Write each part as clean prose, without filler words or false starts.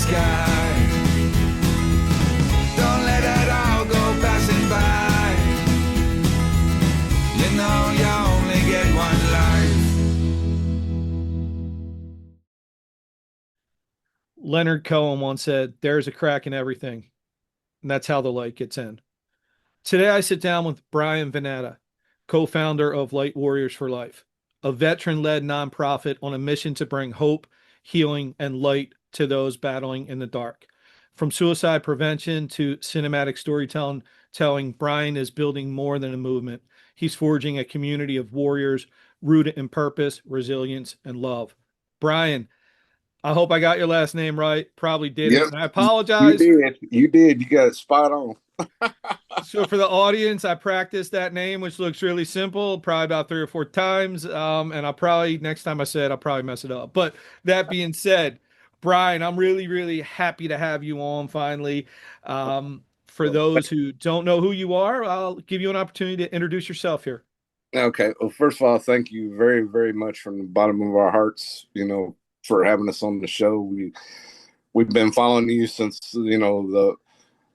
sky. Don't let it all go passing by. You know you only get one life. Leonard Cohen once said, "There's a crack in everything." And that's how the light gets in. Today, I sit down with Bryan Vanatta, co founder of Light Warriors for Life, a veteran led nonprofit on a mission to bring hope, healing, and light to those battling in the dark. From suicide prevention to cinematic storytelling, Bryan is building more than a movement. He's forging a community of warriors rooted in purpose, resilience, and love. Bryan, I hope I got your last name right. Probably didn't. Yep, And I you apologize. did. You did. You got it spot on. So for the audience, I practiced that name, which looks really simple, probably about 3 or 4 times. And I'll probably next time I say it, I'll probably mess it up. But that being said, Bryan, I'm really, really happy to have you on finally. For those who don't know who you are, I'll give you an opportunity to introduce yourself here. Okay. Well, first of all, thank you very, very much from the bottom of our hearts. For having us on the show. We've been following you since the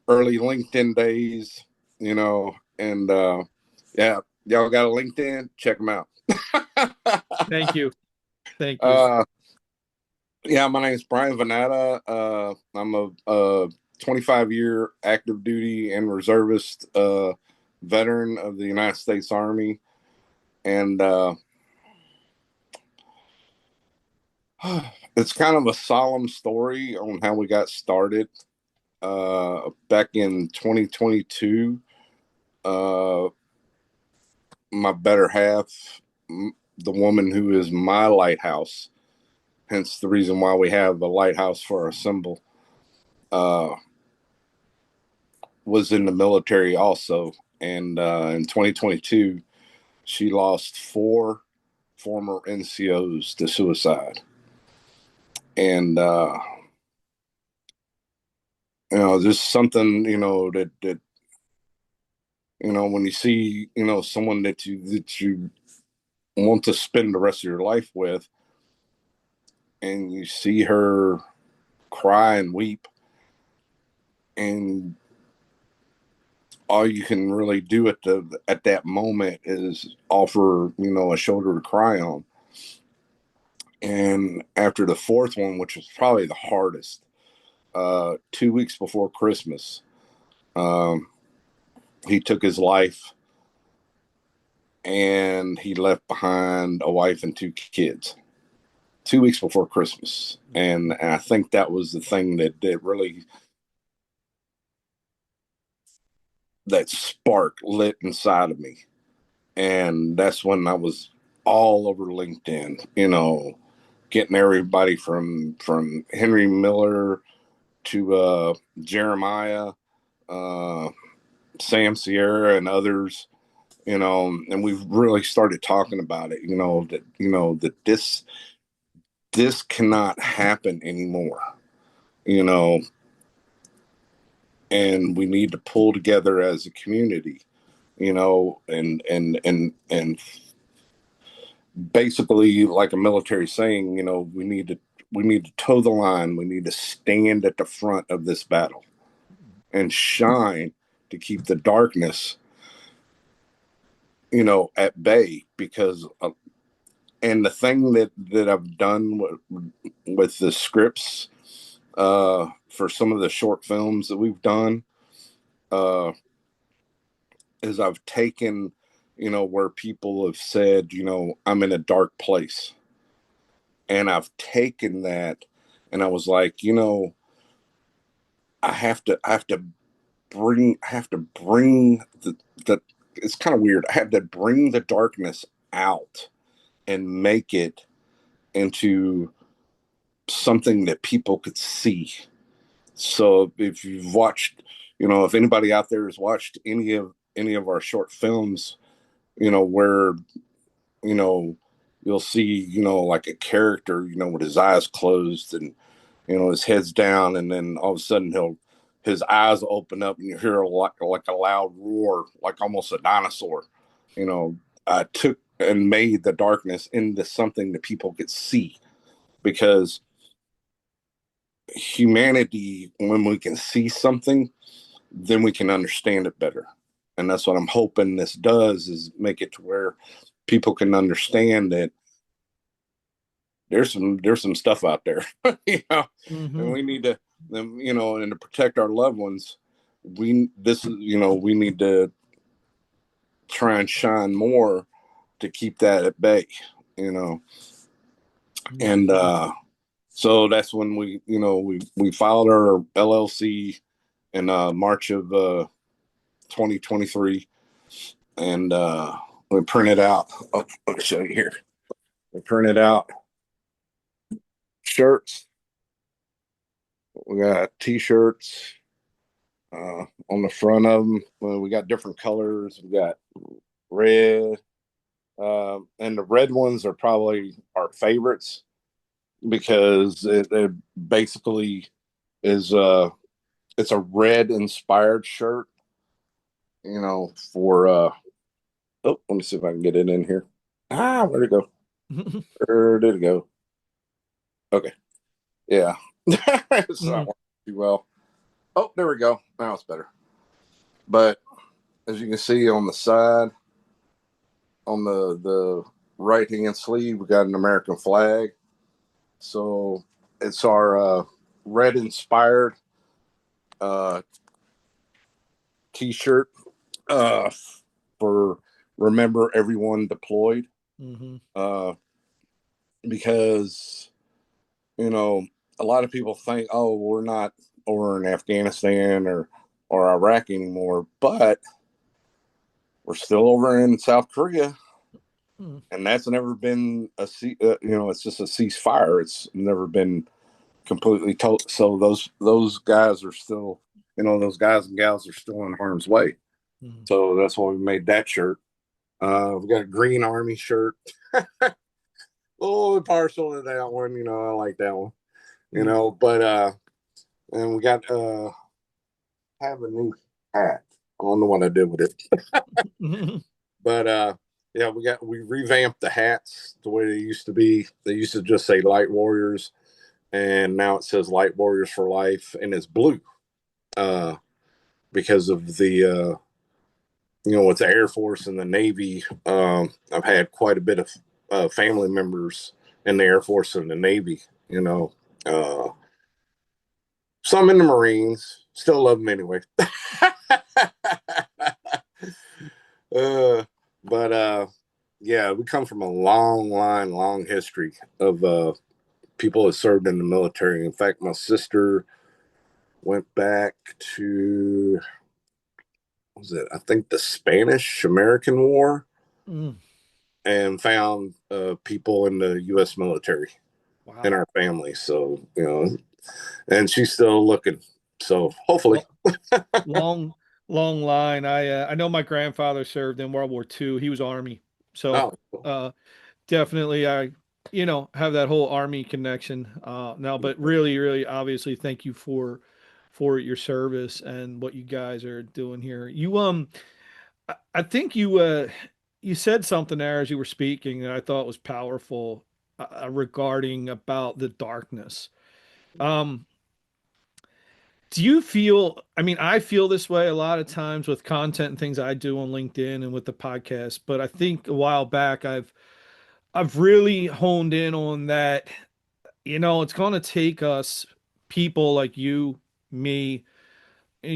early LinkedIn days. And yeah, y'all got a LinkedIn? Check them out. Thank you. Thank you. uh, yeah, my name is Bryan Vanatta. I'm a 25-year active duty and reservist veteran of the United States Army. And it's kind of a solemn story on how we got started. Back in 2022, my better half, the woman who is my lighthouse, hence the reason why we have a lighthouse for our symbol, was in the military also. And in 2022, she lost 4 former NCOs to suicide. And just something that when you see someone that you want to spend the rest of your life with, and you see her cry and weep, and all you can really do at that moment is offer a shoulder to cry on. And after the 4th one, which was probably the hardest, 2 weeks before Christmas, he took his life, and he left behind a wife and 2 kids 2 weeks before Christmas. And I think that was the thing that really, that spark lit inside of me. And that's when I was all over LinkedIn, getting everybody from Henry Miller to Jeremiah, Sam Sierra, and others, and we've really started talking about it, that this cannot happen anymore, and we need to pull together as a community, and basically, like a military saying, we need to toe the line. We need to stand at the front of this battle and shine to keep the darkness, at bay. Because and the thing that I've done with the scripts for some of the short films that we've done is I've taken, where people have said, I'm in a dark place. And I've taken that, and I was like, I have to bring the it's kind of weird. I had to bring the darkness out and make it into something that people could see. So if you've watched, if anybody out there has watched any of our short films, where, you'll see, like a character, with his eyes closed and, his head's down, and then all of a sudden his eyes open up and you hear like a loud roar, like almost a dinosaur. I took and made the darkness into something that people could see, because humanity, when we can see something, then we can understand it better. And that's what I'm hoping this does, is make it to where people can understand that there's some stuff out there, and we need to, and to protect our loved ones. We need to try and shine more to keep that at bay, and so that's when we filed our LLC in March of 2023, and we printed out. Oh, let me show you here. We printed out shirts. We got T-shirts on the front of them. We got different colors. We got red, and the red ones are probably our favorites because it basically is it's a red inspired shirt. For let me see if I can get it in here. Where'd it go? Where did it go? Okay, yeah, it's not working too well. Oh, there we go. Now it's better. But as you can see on the side, on the right hand sleeve, we got an American flag. So it's our red inspired T-shirt for Remember Everyone Deployed. Because a lot of people think, oh, we're not over in Afghanistan or Iraq anymore, but we're still over in South Korea, and that's never been it's just a ceasefire. It's never been completely told. So those guys are still, those guys and gals are still in harm's way. So that's why we made that shirt. We've got a Green Army shirt. Oh, partial to that one, I like that one, but and we got have a new hat. I don't know what I did with it. But yeah, we revamped the hats the way they used to be. They used to just say Light Warriors, and now it says Light Warriors for Life, and it's blue. Because of the with the Air Force and the Navy, I've had quite a bit of family members in the Air Force and the Navy, some in the Marines. Still love them anyway. But yeah, we come from a long history of people that served in the military. In fact, my sister went back to, what was it? I think the Spanish American War, and found people in the U.S. military in our family. So and she's still looking. So hopefully, long line. I know my grandfather served in World War II. He was Army, so definitely I have that whole Army connection now. But really, obviously, thank you for your service and what you guys are doing here. I think you said something there as you were speaking that I thought was powerful regarding about the darkness. Do you feel, I mean, I feel this way a lot of times with content and things I do on LinkedIn and with the podcast, but I think a while back I've really honed in on that, it's going to take us people like you, me,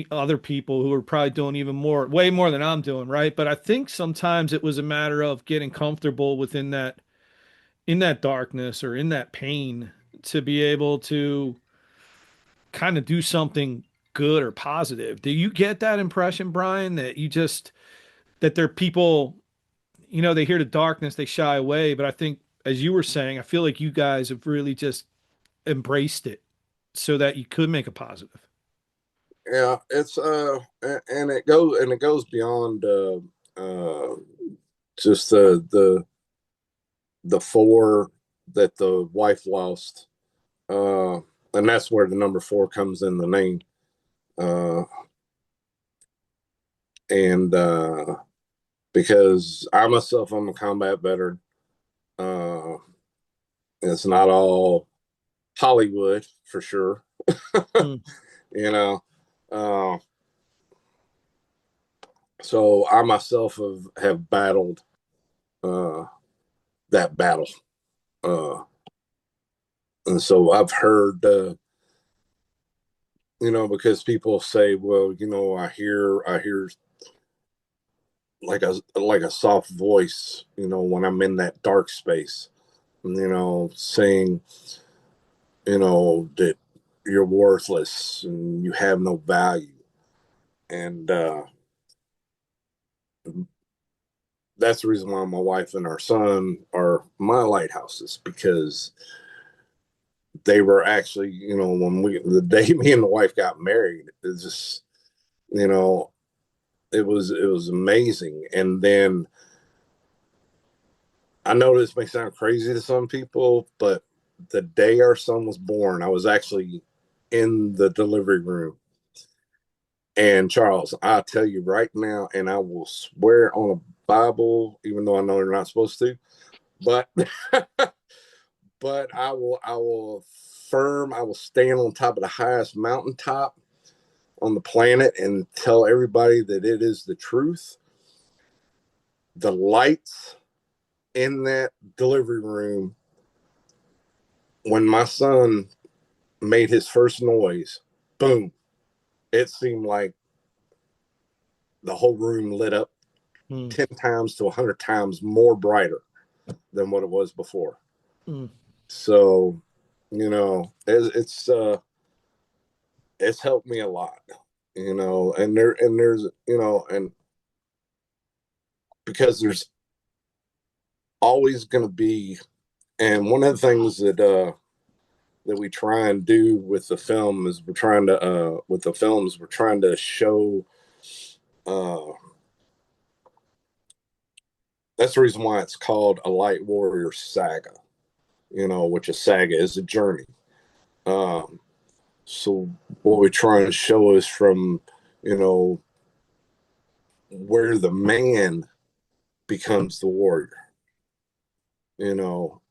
other people who are probably doing even more, way more than I'm doing, right? But I think sometimes it was a matter of getting comfortable within that in that darkness or in that pain to be able to kind of do something good or positive. Do you get that impression, Bryan, that that there are people, they hear the darkness, they shy away. But I think, as you were saying, I feel like you guys have really just embraced it so that you could make a positive. Yeah, it's and it goes beyond just the four that the wife lost, and that's where the number four comes in the name. And because I'm a combat veteran. It's not all Hollywood for sure. Mm, You know, uh, so I myself have battled uh, that battle, uh, and so I've heard, because people say, well, I hear like a soft voice, when I'm in that dark space, saying, that you're worthless and you have no value. And that's the reason why my wife and our son are my lighthouses, because they were actually, the day me and the wife got married, it's just, you know, it was amazing. And then I know this may sound crazy to some people, but the day our son was born, I was actually in the delivery room. And Charles, I'll tell you right now, and I will swear on a Bible, even though I know you're not supposed to, but but I will stand on top of the highest mountaintop on the planet and tell everybody that it is the truth. The lights in that delivery room, when my son made his first noise, boom, it seemed like the whole room lit up mm, 10 times to 100 times more brighter than what it was before. mm, So, it's helped me a lot, and there's, and because there's always going to be, and one of the things that we try and do with the film is we're trying to show, uh, that's the reason why it's called a light warrior saga, which a saga is a journey. Um, so what we're trying to show is from, you know, where the man becomes the warrior, you know,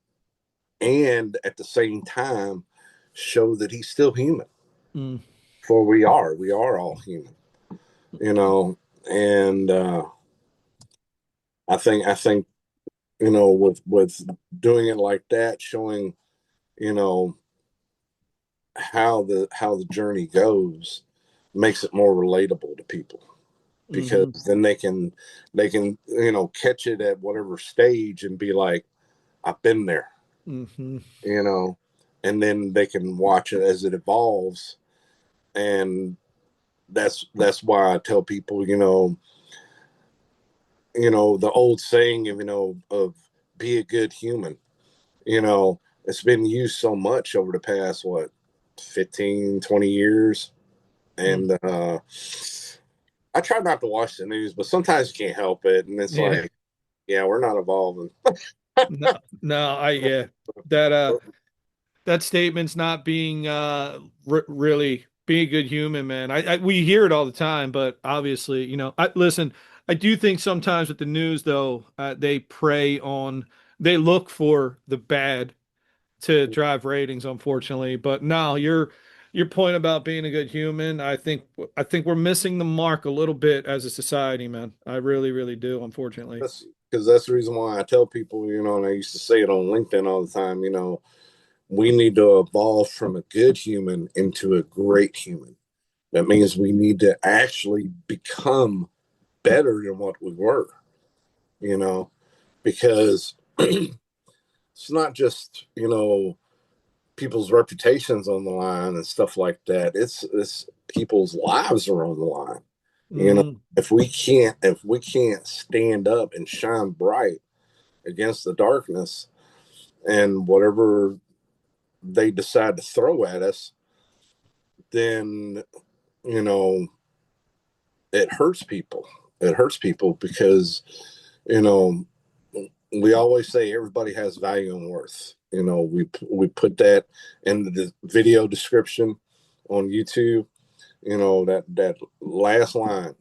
and at the same time show that he's still human. mm, For we are all human, you know, and I think with doing it like that, showing, you know, how the journey goes, makes it more relatable to people, because mhm, then they can catch it at whatever stage and be like, I've been there, mhm, you know, and then they can watch it as it evolves. And that's why I tell people, the old saying of, be a good human, it's been used so much over the past, what, 15, 20 years. mm. And I try not to watch the news, but sometimes you can't help it. And it's Yeah. like, yeah, we're not evolving. No, no, yeah. That that statement's not being really being a good human, man. We hear it all the time, but obviously, listen, I do think sometimes with the news though, they look for the bad to drive ratings, unfortunately. But no, your point about being a good human, I think we're missing the mark a little bit as a society, man. I really, really do, unfortunately. That's because that's the reason why I tell people, and I used to say it on LinkedIn all the time, we need to evolve from a good human into a great human. That means we need to actually become better than what we were, you know, because it's not just, people's reputations on the line and stuff like that. It's people's lives are on the line. You know, Hmm. if we can't stand up and shine bright against the darkness and whatever they decide to throw at us, then, you know, it hurts people. It hurts people because, you know, we always say everybody has value and worth. We put that in the video description on YouTube. That last line.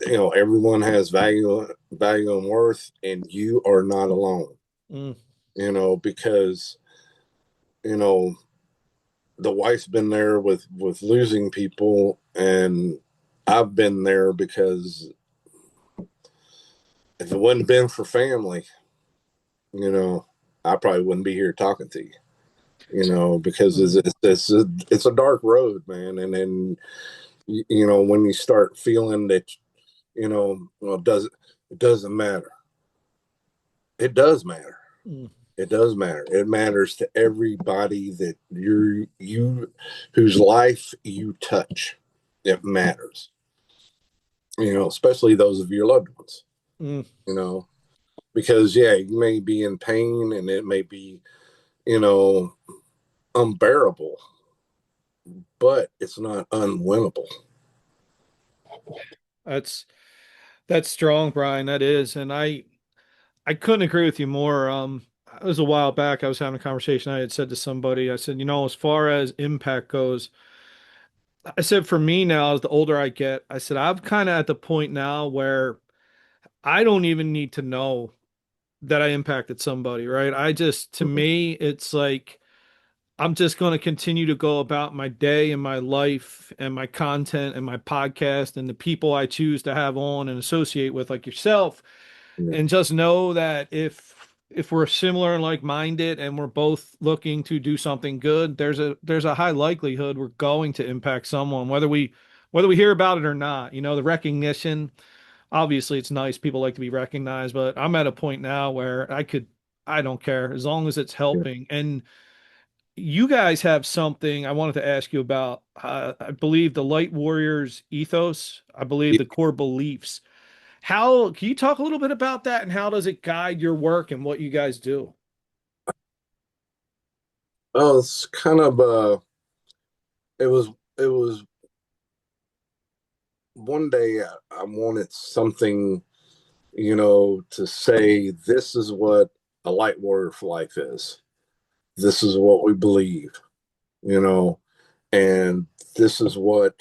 Everyone has value and worth, and you are not alone. Mm, Because you know, the wife's been there with losing people, and I've been there because if it wouldn't have been for family, you know, I probably wouldn't be here talking to you. You know, because it's a dark road, man. And then you know, when you start feeling that, you know, well, it doesn't matter. It does matter. Mm. It does matter. It matters to everybody that you whose life you touch. It matters. You know, especially those of your loved ones. Mm. You know, because yeah, you may be in pain and it may be, you know, unbearable, but it's not unwinnable. That's that's strong, Brian. That is, and I couldn't agree with you more. It was a while back. I was having a conversation. I had said to somebody, I said, you know, as far as impact goes, I said for me now, as the older I get, I said I'm kind of at the point now where I don't even need to know that I impacted somebody, right? I just, to me, it's like I'm just going to continue to go about my day and my life and my content and my podcast and the people I choose to have on and associate with, like yourself, Yeah. and just know that if we're similar and like-minded and we're both looking to do something good, there's a high likelihood we're going to impact someone, whether we hear about it or not. You know, the recognition, obviously it's nice. People like to be recognized, but I'm at a point now where I don't care as long as it's Yeah. helping. And you guys have something I wanted to ask you about. I believe the Light Warriors ethos, I believe Yeah. the core beliefs. How can you talk a little bit about that and how does it guide your work and what you guys do? Oh, it's kind of it was it was one day I wanted something, you know, to say this is what a light warrior for life is. This is what we believe, you know, and this is what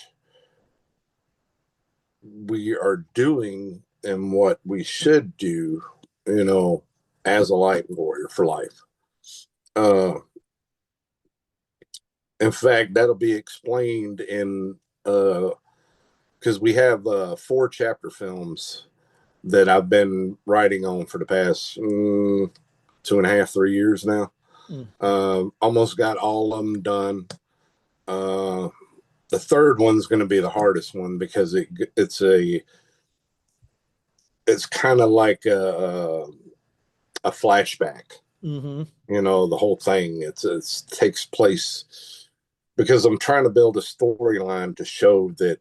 we are doing and what we should do, you know, as a light warrior for life. Uh, in fact, that'll be explained in because we have 4 chapter films that I've been writing on for the past 2.5, 3 years now. Mm. Almost got all of them done. Uh, the third one's going to be the hardest one because it's kind of like a flashback. Mm-hmm. You know, the whole thing it's takes place because I'm trying to build a storyline to show that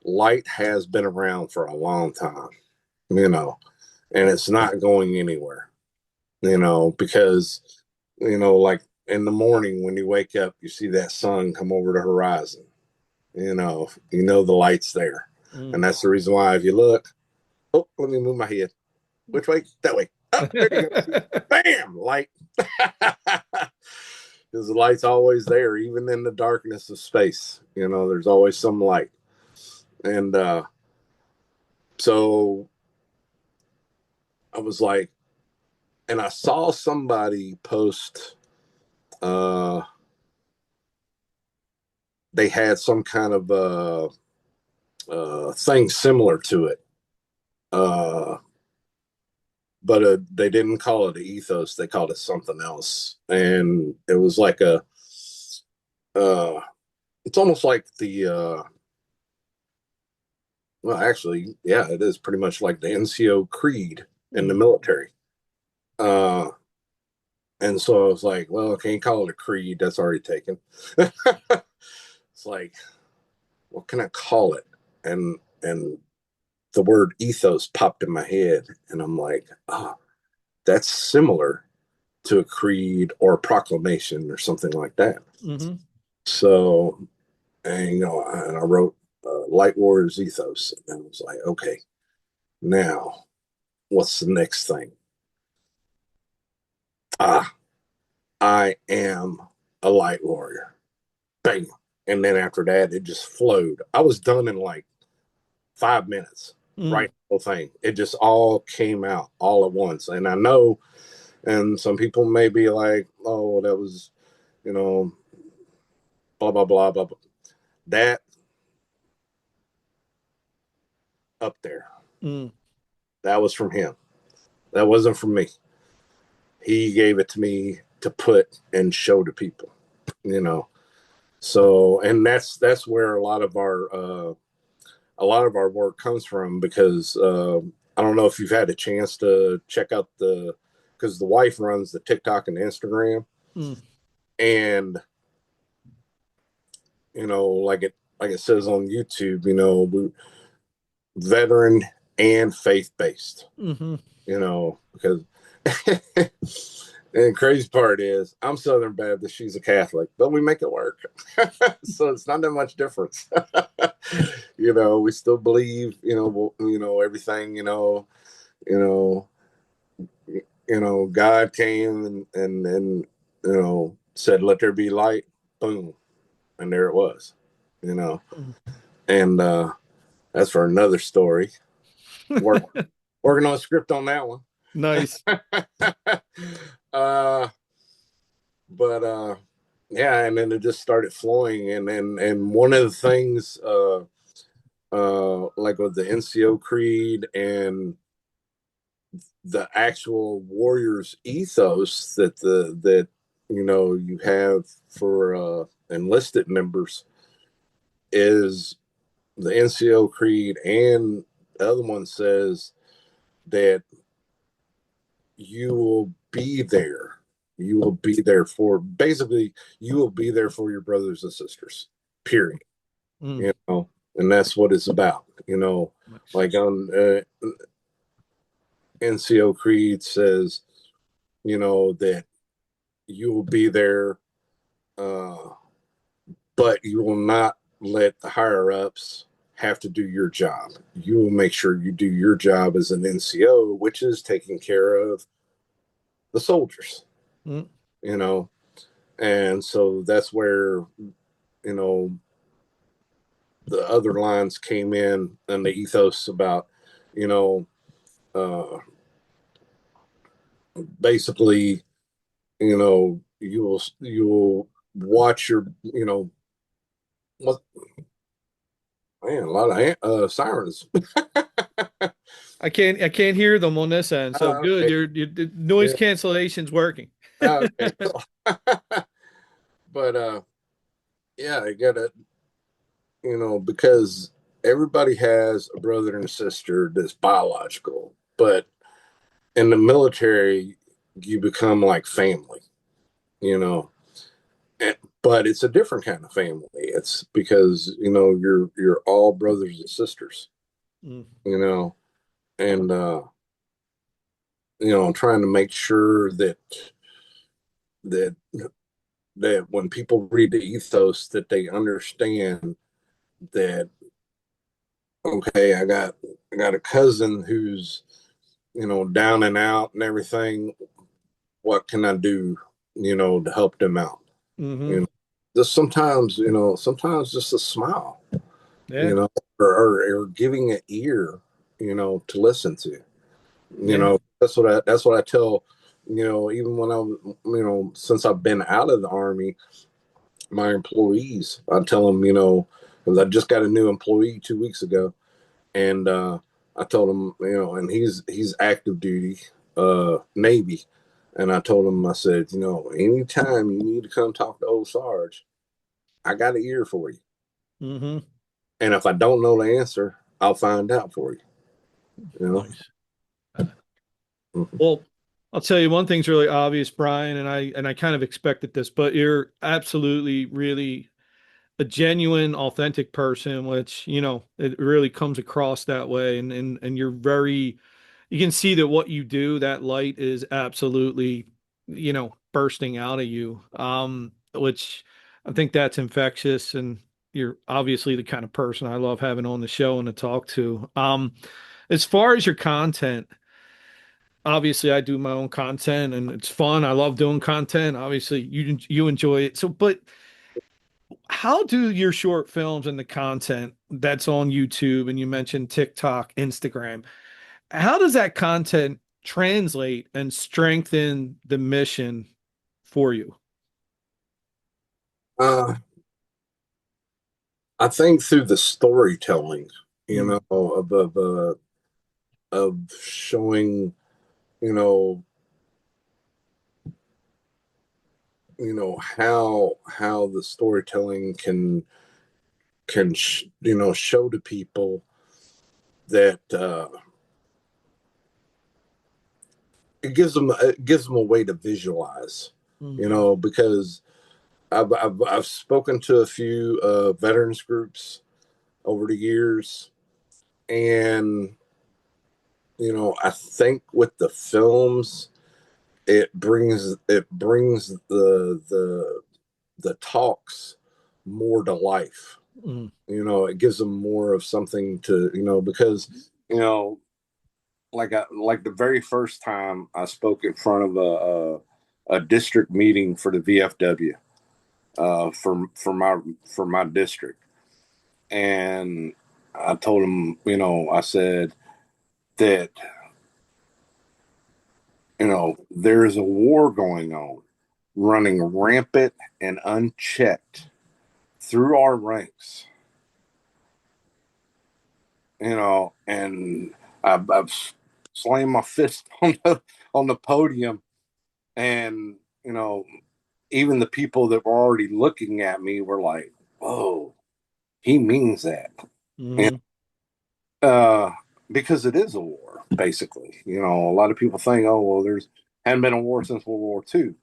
light has been around for a long time. You know, and it's not going anywhere. You know, because you know, like in the morning when you wake up, you see that sun come over the horizon. You know the light's there, Mm. and that's the reason why if you look, oh, let me move my head. Which way? That way. Oh, there you go. Bam! Light. Because the light's always there, even in the darkness of space. You know, there's always some light. And so I was like, and I saw somebody post, uh, they had some kind of thing similar to it. Uh, but they didn't call it an ethos. They called it something else. And it was like uh, it's almost like well, actually, yeah, it is pretty much like the NCO creed in the Mm. military. Uh, and so I was like, well, I can't call it a creed. That's already taken. It's like, what can I call it? And the word ethos popped in my head, and I'm like, ah, oh, that's similar to a creed or a proclamation or something like that. Mm-hmm. So, and you know, and I wrote Light Warriors Ethos, and I was like, okay, now what's the next thing? Ah, I am a light warrior. Bam. And then after that, it just flowed. I was done in like 5 minutes, Mm. right? The whole thing. It just all came out all at once. And I know, and some people may be like, oh, that was you know, blah, blah, blah, blah, blah. That up there, Mm, that was from him. That wasn't from me. He gave it to me to put and show to people, you know. So, and that's where a lot of our work comes from, because I don't know if you've had a chance to check out because the wife runs the TikTok and Instagram, mm, and like it says on YouTube, veteran and faith based, mm-hmm. because and the crazy part is I'm Southern Baptist, she's a Catholic, but we make it work. So it's not that much difference. We still believe, everything, you know, God came and said, let there be light, boom, and there it was, you know. Mm. And that's for another story. Work, working on a script on that one. Nice. uh, but yeah, and then it just started flowing, and one of the things, like with the NCO creed and the actual warriors ethos that you have for enlisted members, is the NCO creed, and the other one says that you will be there. You will be there for, basically, you will be there for your brothers and sisters, period. Mm, And that's what it's about, nice. like on NCO creed says, that you will be there, uh, but you will not let the higher ups have to do your job. You will make sure you do your job as an NCO, which is taking care of the soldiers, Mm, you know. And so that's where, you know, the other lines came in, and the ethos about, you know, uh, basically, you will watch your, what, man, a lot of sirens. I can't hear them on this end. So good. Okay. Your the noise Yeah. cancellation's working. Okay. But yeah, I get it. Because everybody has a brother and a sister that's biological, but in the military, you become like family. You know, and, but it's a different kind of family. It's because you're all brothers and sisters. Mm, You know, and trying to make sure that that when people read the ethos, that they understand that, okay, I got a cousin who's down and out and everything. What can I do, to help them out? mm-hmm. You know, sometimes just a smile, Yeah. you know, or giving an ear, to listen to. Yeah. That's what I tell, even when I was, since I've been out of the Army, my employees, I tell them, because I just got a new employee 2 weeks ago, and I told him, and he's active duty, Navy, and I told him, I said, anytime you need to come talk to old Sarge, I got an ear for you, Mm-hmm. and if I don't know the answer, I'll find out for you. You know. Nice. Mhm. Well, I'll tell you one thing's really obvious, Brian, and I kind of expected this, but you're absolutely really a genuine, authentic person, which, it really comes across that way. And you're very, you can see that what you do, that light is absolutely, bursting out of you. Which I think that's infectious. And you're obviously the kind of person I love having on the show and to talk to. As far as your content, obviously I do my own content and it's fun. I love doing content. Obviously you enjoy it. So, but how do your short films and the content that's on YouTube, and you mentioned TikTok, Instagram, how does that content translate and strengthen the mission for you? Uh, I think through the storytelling, you Mm, know, of showing, you know, how the storytelling can show to people that it gives them a way to visualize, mm, because I've spoken to a few veterans groups over the years, and I think with the films, it brings the talks more to life. mm, It gives them more of something to, because like the very first time I spoke in front of a district meeting for the VFW, for my district, and I told them, I said that there is a war going on, running rampant and unchecked through our ranks, and I've slammed my fist on the podium, and even the people that were already looking at me were like, "Whoa, he means that," and, mm, uh, because it is a war, basically. A lot of people think, "Oh, well, there's hadn't been a war since World War II."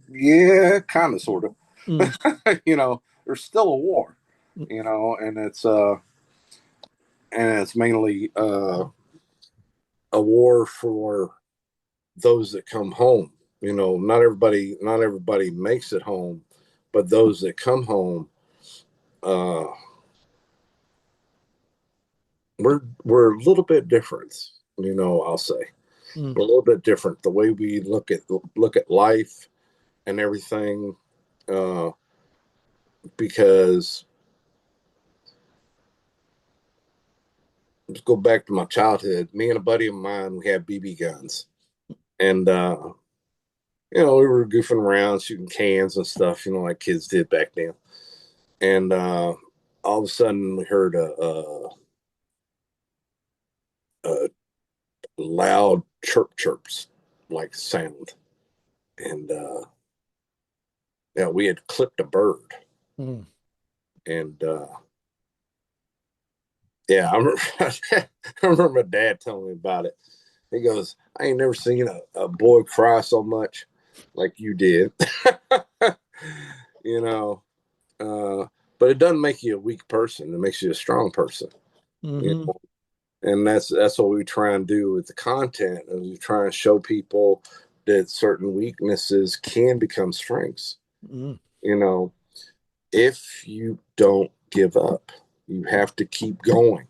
Yeah, kind of, sort of. mm, There's still a war, mm, and it's mainly a war for those that come home. Not everybody makes it home, but those that come home, uh, we're a little bit different. I'll say mm. we're a little bit different. The way we look at life and everything, uh, because let's go back to my childhood. Me and a buddy of mine, we had BB guns, and we were goofing around, shooting cans and stuff, like kids did back then. And all of a sudden, we heard a loud chirps like sound, and yeah, we had clipped a bird, Mm. and yeah, I remember, I remember my dad telling me about it. He goes, "I ain't never seen a boy cry so much like you did," you know. Uh, but it doesn't make you a weak person; it makes you a strong person. You Mhm. know? And that's what we try and do with the content, is we try and show people that certain weaknesses can become strengths. Mm. You know, if you don't give up, you have to keep going.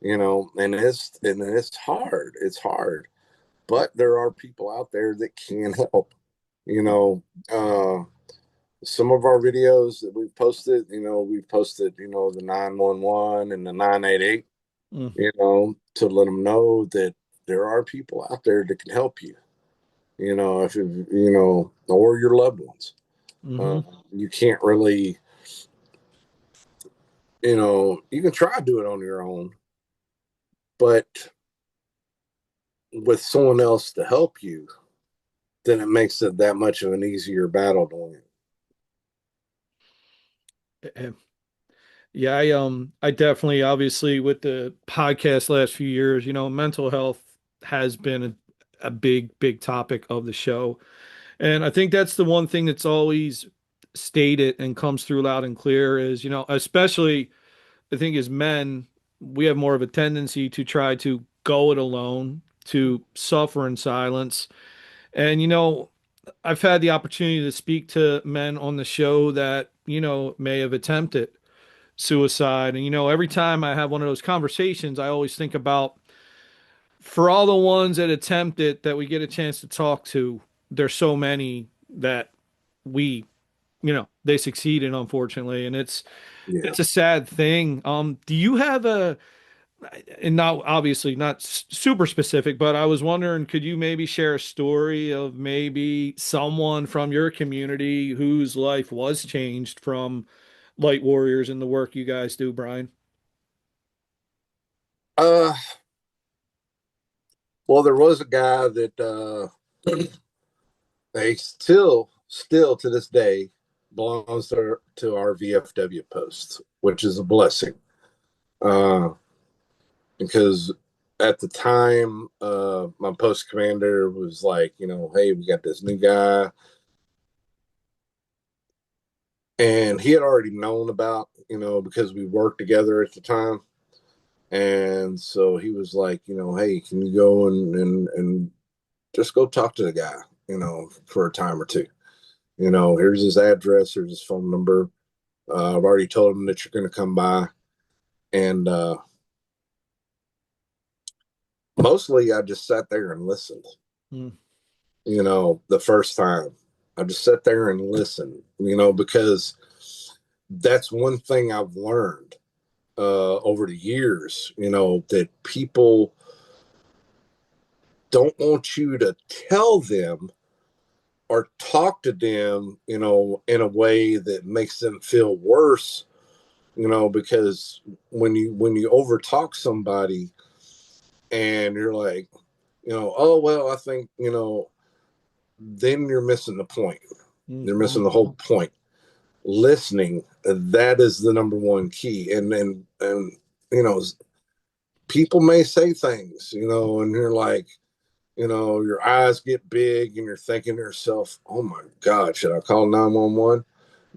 And it's hard. It's hard, but there are people out there that can help. You know, uh, some of our videos that we've posted, the 911 and the 988, Mm. to let them know that there are people out there that can help you. If or your loved ones. Uh, Mhm. you can't really, you can try to do it on your own, but with someone else to help you, then it makes it that much of an easier battle to win. Eh, Yeah, I definitely, obviously, with the podcast last few years, mental health has been a big, big topic of the show. And I think that's the one thing that's always stated and comes through loud and clear is, especially I think as men, we have more of a tendency to try to go it alone, to suffer in silence. And, I've had the opportunity to speak to men on the show that, may have attempted suicide. And, every time I have one of those conversations, I always think about for all the ones that attempt it that we get a chance to talk to, there's so many that we, they succeeded, unfortunately. And it's Yeah. a sad thing. Do you have and not obviously not super specific, but I was wondering, could you maybe share a story of maybe someone from your community whose life was changed from Light Warriors and the work you guys do, Bryan? Uh, well, there was a guy that they still to this day belongs to our VFW post, which is a blessing. Uh, because at the time, my post commander was like, hey, we got this new guy, and he had already known about, because we worked together at the time. And so he was like, hey, can you go and just go talk to the guy, for a time or two. Here's his address, here's his phone number. I've already told him that you're going to come by. And mostly I just sat there and listened. Mm. The first time I just sat there and listened, because that's one thing I've learned over the years, that people don't want you to tell them or talk to them, in a way that makes them feel worse, because when you overtalk somebody and you're like, oh, well, I think, then you're missing the point. Mm. You're missing the whole point. Listening, that is the number one key. And people may say things, and you're like, your eyes get big and you're thinking to yourself, oh my God, should I call 911?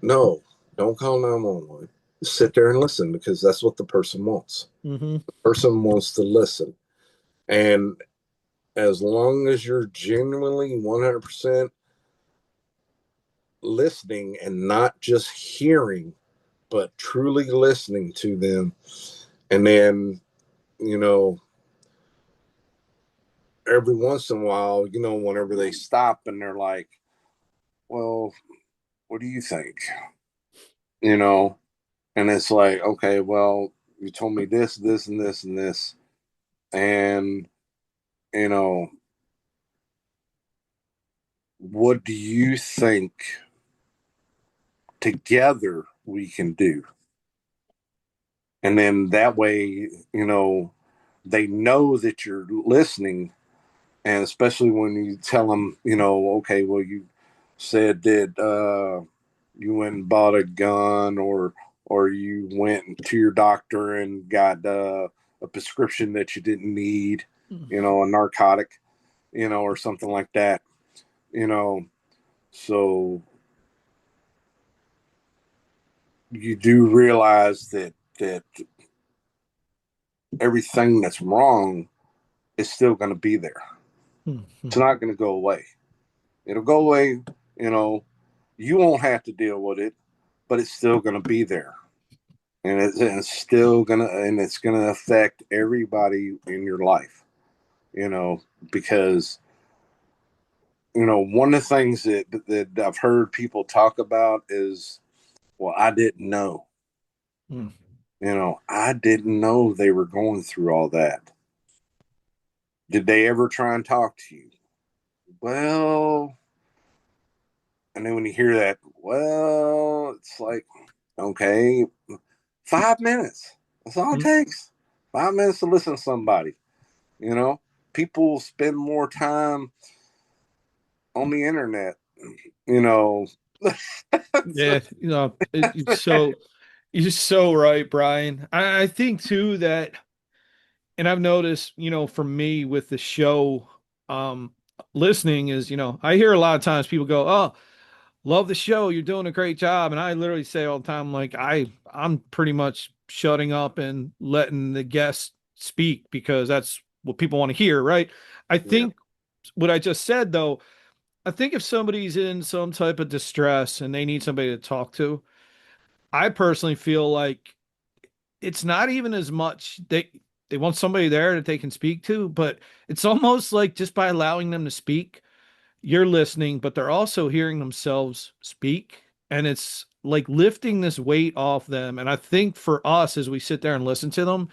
No, don't call 911. Sit there and listen, because that's what the person wants. Mm-hmm. The person wants to listen. And as long as you're genuinely 100% listening and not just hearing, but truly listening to them, and then, every once in a while, whenever they stop and they're like, well, what do you think? And it's like, okay, well, you told me this, this, and this, and this. And, you know, what do you think together we can do? And then that way, they know that you're listening. And especially when you tell them, okay, well, you said that you went and bought a gun, or you went to your doctor and got a prescription that you didn't need, a narcotic, or something like that, you know. So you do realize that everything that's wrong is still going to be there. Mm-hmm. It's not going to go away. It'll go away, you won't have to deal with it, but it's still going to be there. And it's still it's gonna affect everybody in your life, because one of the things that I've heard people talk about is, well, I didn't know. Mm. I didn't know they were going through all that. Did they ever try and talk to you? Well, and then when you hear that, well, it's like, okay, 5 minutes. That's all it takes. 5 minutes to listen to somebody. People spend more time on the internet. Yeah, you're so right, Bryan. I think too that, and I've noticed, for me with the show, um, listening is, I hear a lot of times people go, "Oh, love the show. You're doing a great job." And I literally say all the time, like, I'm pretty much shutting up and letting the guests speak because that's what people want to hear, right? I Yeah. think what I just said though, I think if somebody's in some type of distress and they need somebody to talk to, I personally feel like it's not even as much they want somebody there that they can speak to, but it's almost like just by allowing them to speak, you're listening, but they're also hearing themselves speak. And it's like lifting this weight off them. And I think for us, as we sit there and listen to them,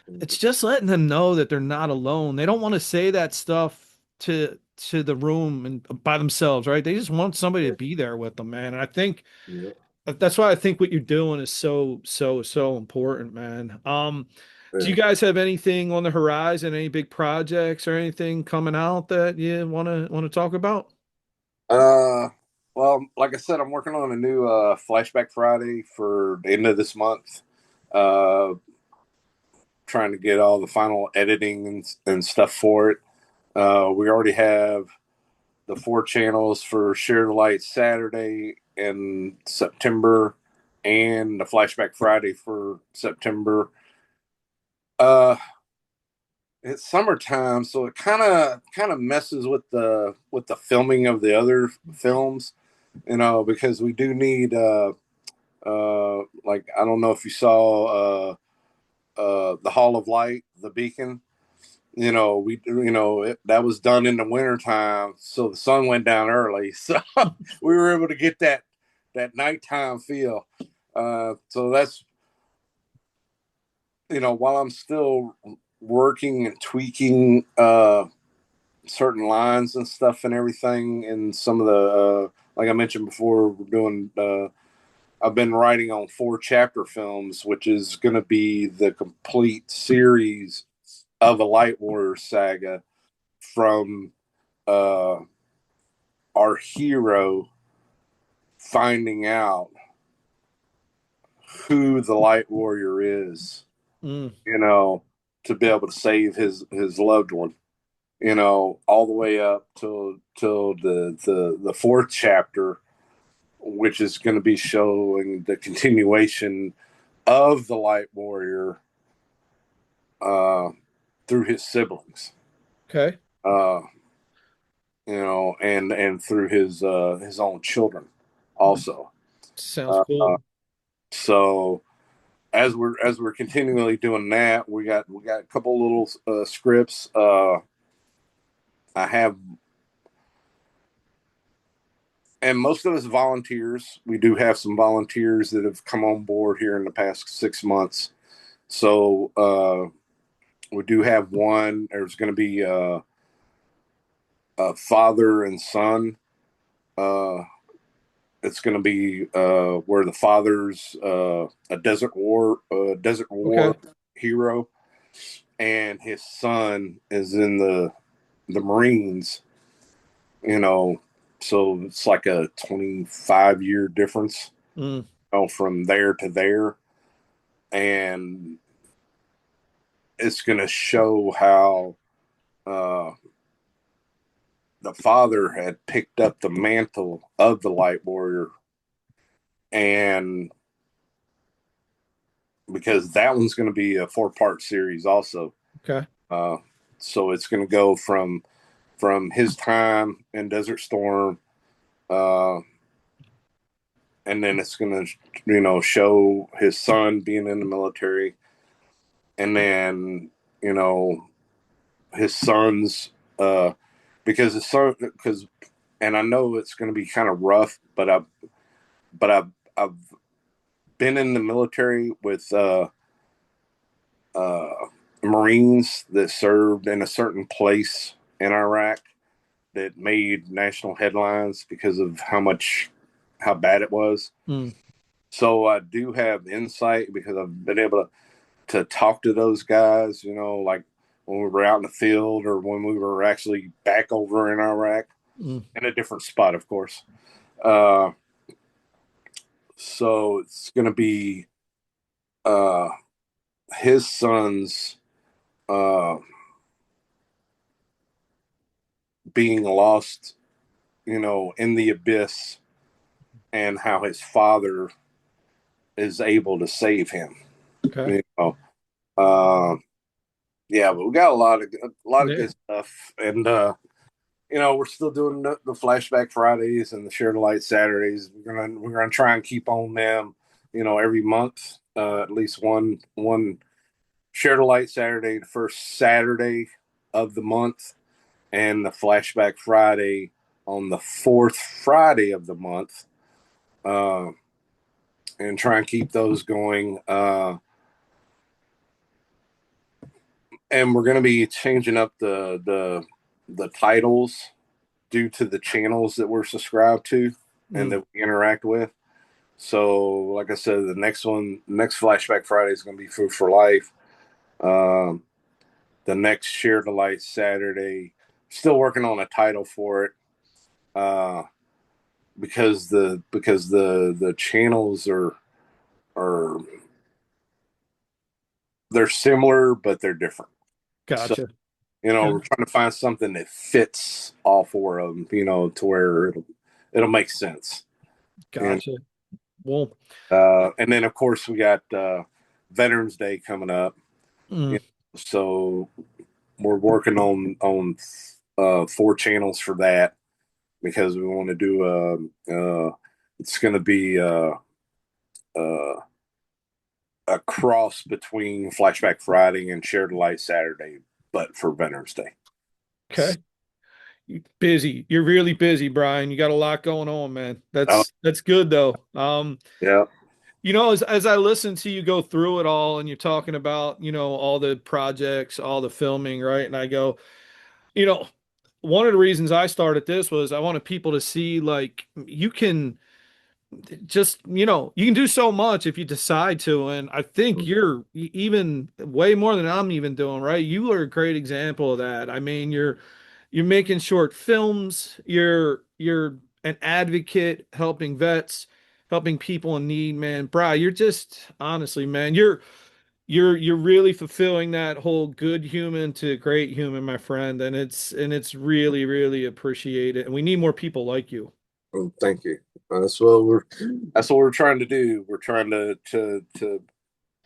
It's just letting them know that they're not alone. They don't want to say that stuff to the room and by themselves, right? They just want somebody to be there with them, man. And I think Yeah. that's why I think what you're doing is so important, man. Do Yeah. you guys have anything on the horizon, any big projects or anything coming out that you want to talk about? Uh, well, like I said, I'm working on a new Flashback Friday for the end of this month. Uh, Trying to get all the final editing and stuff for it. We already have the 4 channels for Share the Light Saturday in September and the Flashback Friday for September. Uh, it's summertime, so it kind of messes with the filming of the other films, because we do need like, I don't know if you saw the Hall of Light, the beacon. That was done in the wintertime, so the sun went down early, so we were able to get that nighttime feel. So that's, while I'm still working and tweaking certain lines and stuff and everything, and some of the like I mentioned before, we're doing I've been writing on 4 chapter films, which is going to be the complete series of a Light Warrior saga, from uh, our hero finding out who the Light Warrior is, Mm, to be able to save his loved one, all the way up till the 4th chapter, which is going to be showing the continuation of the Light Warrior uh, through his siblings, okay. uh, and through his own children also. Sounds Uh, cool. so as we're continually doing that, we got a couple little scripts. I have, and most of us volunteers. We do have some volunteers that have come on board here in the past 6 months. So we do have one. There's going to be a father and son. Uh, it's going to be where the father's a desert Okay. war hero, and his son is in the Marines. So it's like a 25-year difference, Mm, from there to there, and it's going to show how uh, the father had picked up the mantle of the Light Warrior, and because that one's going to be a 4-part series also. okay. Uh, so it's going to go from his time in Desert Storm, uh, and then it's going to show his son being in the military, and then you know his son's because his son because and I know it's going to be kind of rough, but I've been in the military with uh, Marines that served in a certain place in Iraq that made national headlines because of how bad it was. Mm, So I do have insight because I've been able to talk to those guys, like when we were out in the field or when we were actually back over in Iraq, mm, in a different spot, of course. Uh, so it's going to be uh, his son's uh, being lost, in the abyss, and how his father is able to save him. okay. You know, uh, yeah, but we got a lot of Yeah. good stuff, and we're still doing the flashback Fridays and the Share the Light Saturdays. We're gonna try and keep on them, every month, at least one Share the Light Saturday, the first Saturday of the month, and the Flashback Friday on the fourth Friday of the month, uh, and try and keep those going. and we're going to be changing up the titles due to the channels that we're subscribed to and that we interact with. So, like I said, the next Flashback Friday is going to be Food for Life. The next Share the Light Saturday, still working on a title for it, because the channels are they're similar but they're different. So, Gotcha. we're trying to find something that fits all four of them, to where it'll make sense. Gotcha. Well, And then of course we got Veterans Day coming up. So we're working on 4 channels for that, because we want to do it's going to be a cross between Flashback Friday and Share the Light Saturday, but for Veterans Day. okay. You're busy. You're really busy, Bryan. You got a lot going on, man. That's good though. Yeah. As I listen to you go through it all and you're talking about, all the projects, all the filming, right? And I go, one of the reasons I started this was I wanted people to see like you can just, you can do so much if you decide to. And I think you're even way more than I'm even doing, right? You are a great example of that. I mean, you're making short films, you're an advocate helping vets, helping people in need, man. Bri, you're just honestly, man, you're really fulfilling that whole good human to great human, my friend. And it's really, really appreciated. And we need more people like you. Oh, thank you. That's what we're trying to do. We're trying to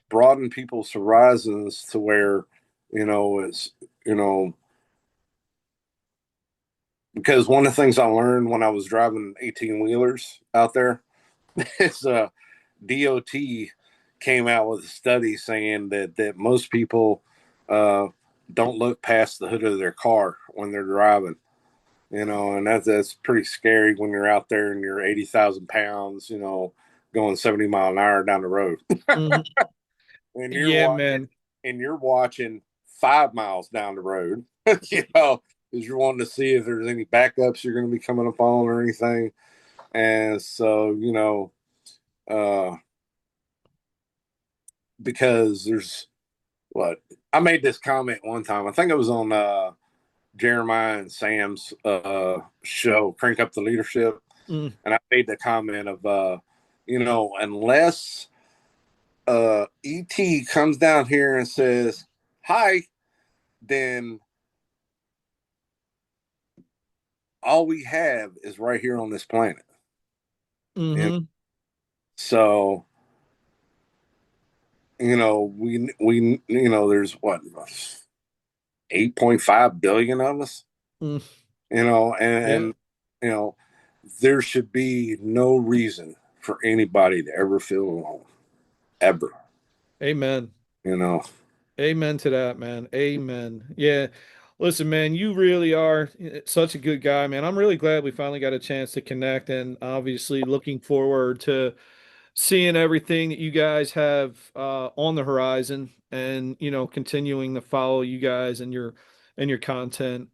broaden people's horizons to where, it's, because one of the things I learned when I was driving 18 wheelers out there is DOT came out with a study saying that most people don't look past the hood of their car when they're driving. And that's pretty scary when you're out there and you're 80,000 pounds, going 70 mile an hour down the road. Mhm. and Yeah, man. you're watching 5 miles down the road, because you're wanting to see if there's any backups you're going to be coming up on or anything. And so, uh, because there's what I made this comment one time. I think it was on Jeremiah and Sam's show, Crank Up the Leadership. Mm, And I made the comment of, unless ET comes down here and says, hi, then all we have is right here on this planet. And mm-hmm. so, there's what, 8.5 billion of us, Mm, yeah. and, you know, there should be no reason for anybody to ever feel alone, ever. Amen. You know, Amen to that, man. Amen. Yeah. Listen, man, you really are such a good guy, man. I'm really glad we finally got a chance to connect and obviously looking forward to seeing everything that you guys have on the horizon and, continuing to follow you guys and your content.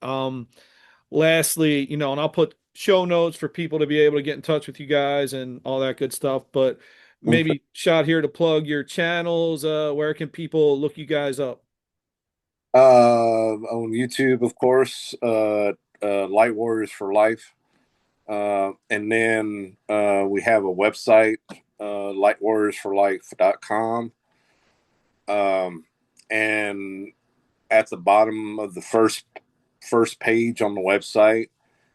Lastly, and I'll put show notes for people to be able to get in touch with you guys and all that good stuff, but maybe shot here to plug your channels. Where can people look you guys up? on YouTube, of course, Light Warriors for Life. And then we have a website, lightwarriorsforlife.com. And at the bottom of the first page on the website,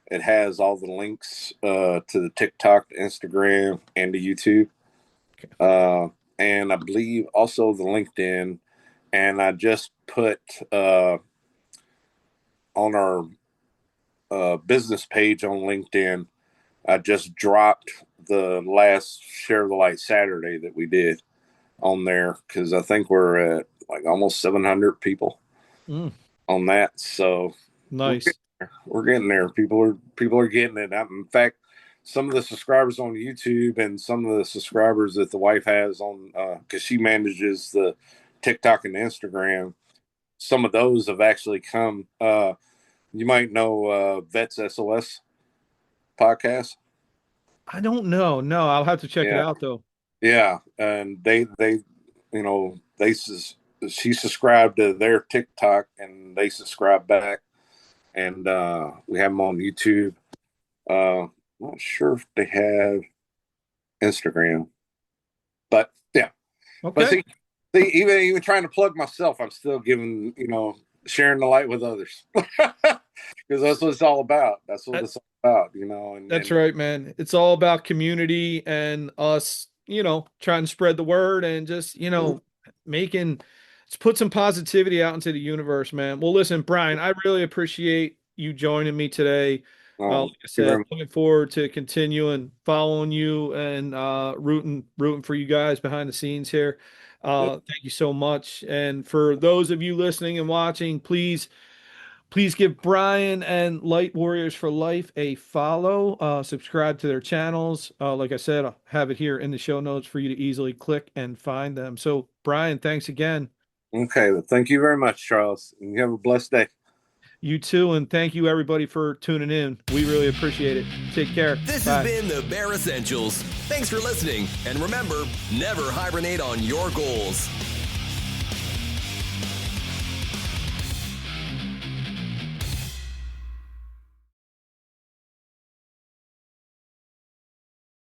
it has all the links to the TikTok, Instagram, and the YouTube. And I believe also the LinkedIn. And I just put on our business page on LinkedIn, I just dropped the last Share the Light Saturday that we did on there, because I think we're at like almost 700 people on that. So Nice. we're getting there. People are getting it. In fact, some of the subscribers on YouTube and some of the subscribers that the wife has on, because she manages the TikTok and Instagram, some of those have actually come. You might know Vets SOS podcast. I don't know. No, I'll have to check it Yeah. out though. Yeah, and she subscribed to their TikTok and they subscribe back, and we have them on YouTube. Not sure if they have Instagram, but yeah. Okay. But see, even trying to plug myself, I'm still giving, sharing the light with others, because that's what it's all about. That's what it's all about, And That's right, man. It's all about community and us, trying to spread the word and just, let's put some positivity out into the universe, man. Well, listen, Bryan, I really appreciate you joining me today. Like I said, looking forward to continuing following you and rooting for you guys behind the scenes here. Thank you so much. And for those of you listening and watching, please give Bryan and Light Warriors for Life a follow. Subscribe to their channels. Like I said, I'll have it here in the show notes for you to easily click and find them. So, Bryan, thanks again. Okay. Well, thank you very much, Charles. And you have a blessed day. You too, and thank you everybody for tuning in. We really appreciate it. Take care. This Bye. has been the Bare Essentials. Thanks for listening, and remember, never hibernate on your goals.